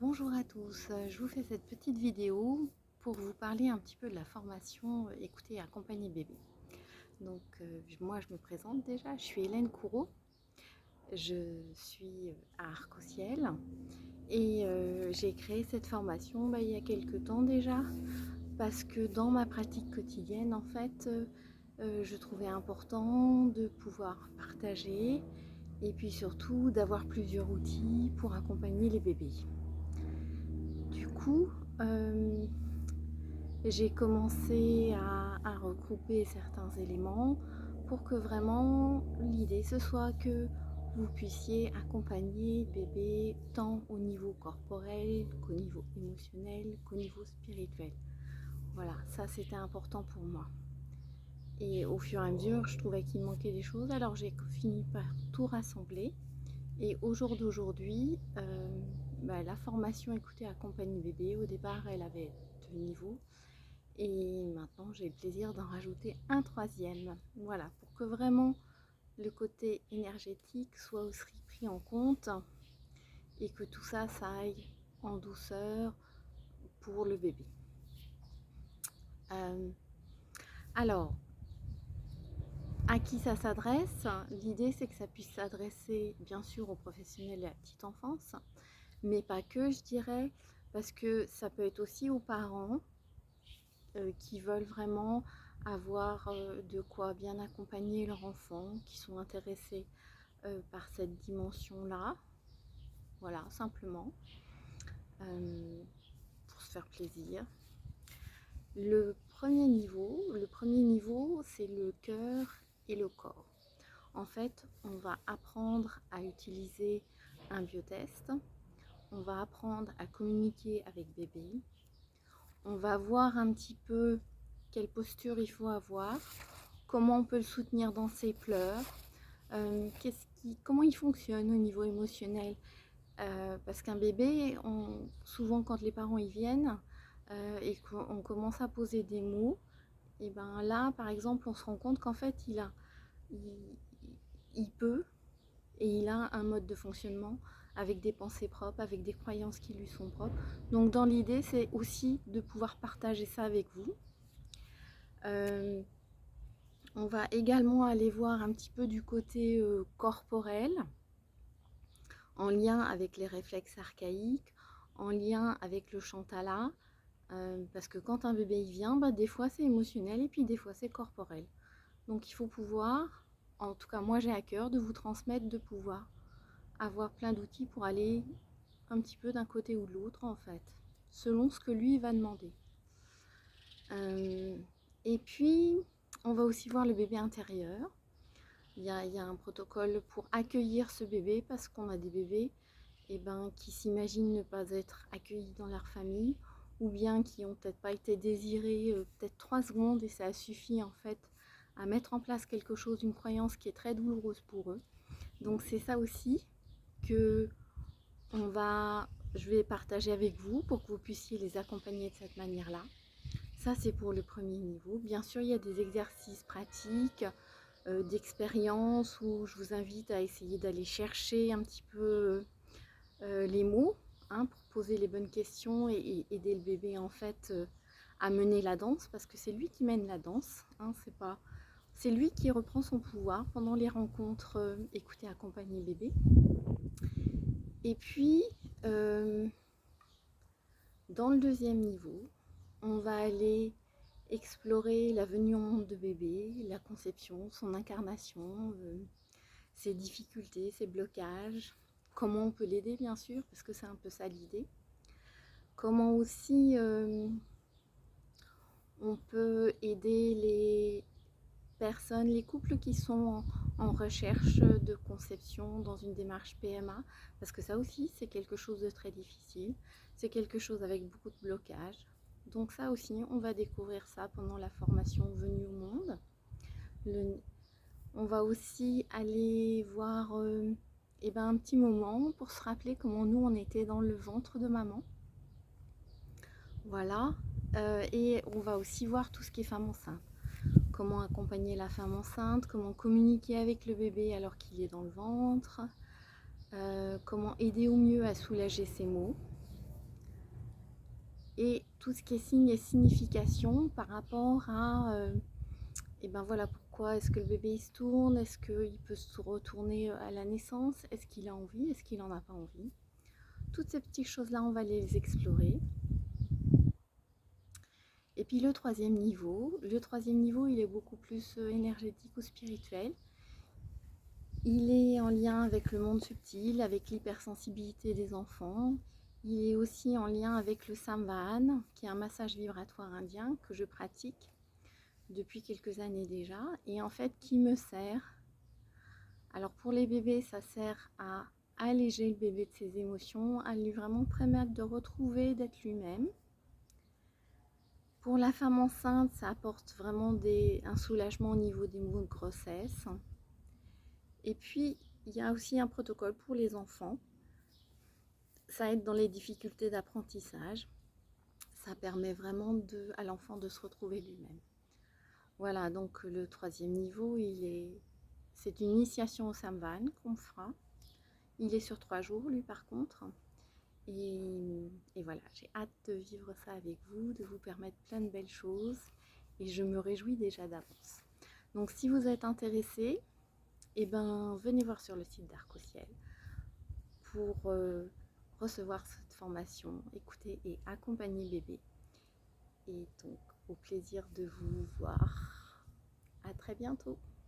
Bonjour à tous, je vous fais cette petite vidéo pour vous parler un petit peu de la formation écouter et accompagner bébé. Donc moi je me présente déjà, je suis Hélène Courreau, je suis à Arc-au-Ciel et j'ai créé cette formation il y a quelques temps déjà parce que dans ma pratique quotidienne en fait je trouvais important de pouvoir partager et puis surtout d'avoir plusieurs outils pour accompagner les bébés. Du coup, j'ai commencé à regrouper certains éléments pour que vraiment l'idée ce soit que vous puissiez accompagner bébé tant au niveau corporel qu'au niveau émotionnel qu'au niveau spirituel. Voilà, ça c'était important pour moi. Et au fur et à mesure, je trouvais qu'il manquait des choses, alors j'ai fini par tout rassembler. Et au jour d'aujourd'hui, la formation écouter accompagner bébé, au départ elle avait 2 niveaux et maintenant j'ai le plaisir d'en rajouter un troisième. Voilà, pour que vraiment le côté énergétique soit aussi pris en compte et que tout ça, ça aille en douceur pour le bébé. Alors, à qui ça s'adresse? L'idée c'est que ça puisse s'adresser bien sûr aux professionnels et à la petite enfance, mais pas que, je dirais, parce que ça peut être aussi aux parents qui veulent vraiment avoir de quoi bien accompagner leur enfant, qui sont intéressés par cette dimension-là, voilà, simplement, pour se faire plaisir. Le premier niveau, c'est le cœur et le corps. En fait, on va apprendre à utiliser un biotest, on va apprendre à communiquer avec bébé, on va voir un petit peu quelle posture il faut avoir, comment on peut le soutenir dans ses pleurs, comment il fonctionne au niveau émotionnel. Parce qu'un bébé, souvent quand les parents y viennent et qu'on commence à poser des mots, et ben là par exemple on se rend compte qu'en fait il peut et il a un mode de fonctionnement avec des pensées propres, avec des croyances qui lui sont propres. Donc dans l'idée, c'est aussi de pouvoir partager ça avec vous. On va également aller voir un petit peu du côté corporel, en lien avec les réflexes archaïques, en lien avec le chantala, parce que quand un bébé il vient, des fois c'est émotionnel et puis des fois c'est corporel. Donc il faut pouvoir, en tout cas moi j'ai à cœur de vous transmettre, de pouvoir avoir plein d'outils pour aller un petit peu d'un côté ou de l'autre en fait, selon ce que lui va demander. Et puis on va aussi voir le bébé intérieur. Il y a un protocole pour accueillir ce bébé parce qu'on a des bébés qui s'imaginent ne pas être accueillis dans leur famille ou bien qui n'ont peut-être pas été désirés peut-être 3 secondes et ça suffit en fait à mettre en place quelque chose, une croyance qui est très douloureuse pour eux. Donc c'est ça aussi que je vais partager avec vous pour que vous puissiez les accompagner de cette manière-là. Ça c'est pour le premier niveau. Bien sûr il y a des exercices pratiques, d'expérience où je vous invite à essayer d'aller chercher un petit peu les mots pour poser les bonnes questions et aider le bébé en fait à mener la danse parce que c'est lui qui mène la danse, c'est lui qui reprend son pouvoir pendant les rencontres écouter accompagner bébé. Et puis dans le deuxième niveau, on va aller explorer la venue au monde de bébé, la conception, son incarnation, ses difficultés, ses blocages, comment on peut l'aider bien sûr, parce que c'est un peu ça l'idée. Comment aussi on peut aider les personnes, les couples qui sont en recherche de conception dans une démarche PMA, parce que ça aussi c'est quelque chose de très difficile, c'est quelque chose avec beaucoup de blocages. Donc ça aussi, on va découvrir ça pendant la formation venue au monde. On va aussi aller voir un petit moment pour se rappeler comment nous on était dans le ventre de maman. Voilà, et on va aussi voir tout ce qui est femme enceinte. Comment accompagner la femme enceinte, comment communiquer avec le bébé alors qu'il est dans le ventre, comment aider au mieux à soulager ses maux. et tout ce qui est signe et signification par rapport à et ben voilà, pourquoi est-ce que le bébé il se tourne, est-ce qu'il peut se retourner à la naissance, est-ce qu'il a envie, est-ce qu'il n'en a pas envie. Toutes ces petites choses-là, on va les explorer. Et puis le troisième niveau, il est beaucoup plus énergétique ou spirituel. Il est en lien avec le monde subtil, avec l'hypersensibilité des enfants. Il est aussi en lien avec le Samvahan, qui est un massage vibratoire indien que je pratique depuis quelques années déjà, et en fait qui me sert. Alors pour les bébés, ça sert à alléger le bébé de ses émotions, à lui vraiment permettre de retrouver, d'être lui-même. Pour la femme enceinte, ça apporte vraiment un soulagement au niveau des maux de grossesse. Et puis, il y a aussi un protocole pour les enfants. Ça aide dans les difficultés d'apprentissage. Ça permet vraiment à l'enfant de se retrouver lui-même. Voilà, donc le troisième niveau, c'est une initiation au Samvan qu'on fera. Il est sur 3 jours, lui, par contre. Et voilà, j'ai hâte de vivre ça avec vous, de vous permettre plein de belles choses. Et je me réjouis déjà d'avance. Donc, si vous êtes intéressés, eh ben, venez voir sur le site d'Arc-au-Ciel pour recevoir cette formation, écouter et accompagner bébé. Et donc, au plaisir de vous voir. À très bientôt.